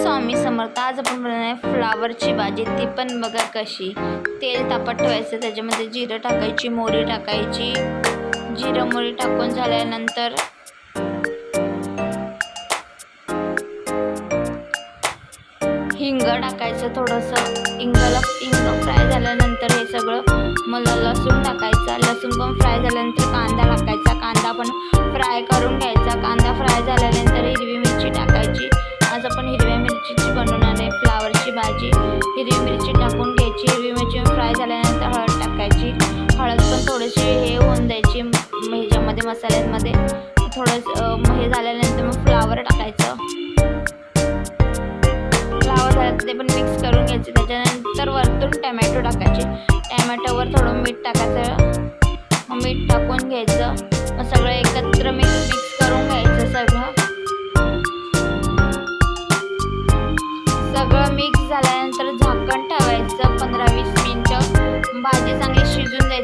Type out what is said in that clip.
स्वामी समर्थ. आज आपण बनवणार आहे फ्लावरची भाजी, ती पण बघा कशी. तेल तापत ठेवायचं, त्याच्यामध्ये जिरं टाकायची, मोहरी टाकायची. जिरं मोहरी टाकून झाल्यानंतर हिंग टाकायचं थोडंसं. हिंग फ्राय झाल्यानंतर हे सगळं मला लसूण टाकायचा. लसूण पण फ्राय झाल्यानंतर कांदा टाकायचा. कांदा पण फ्राय करून घ्यायचा. कांदा फ्राय झाल्यानंतर हिरवी मिरची टाकायची. आज आपण हिरव्या मिरचीची बनवणार आहे फ्लावरची भाजी. हिरवी मिरची टाकून घ्यायची. हिरवी मिरची फ्राय झाल्यानंतर हळद टाकायची. हळद पण थोडीशी हे होऊन द्यायची ह्याच्यामध्ये मसाल्यांमध्ये. थोडंसं हे झाल्यानंतर मग फ्लावर टाकायचं. फ्लावर झालं ते पण मिक्स करून घ्यायचे. त्याच्यानंतर वरतून टमॅटो टाकायचे. टमॅटोवर थोडं मीठ टाकायचं. मग मीठ टाकून घ्यायचं. मग सगळं एकत्र मिक्स करून घ्यायचं. सगळं मिक्स झाल्यानंतर झाकण ठेवायचं 15-20 मिनिटं. भाजी चांगली शिजून द्यायची.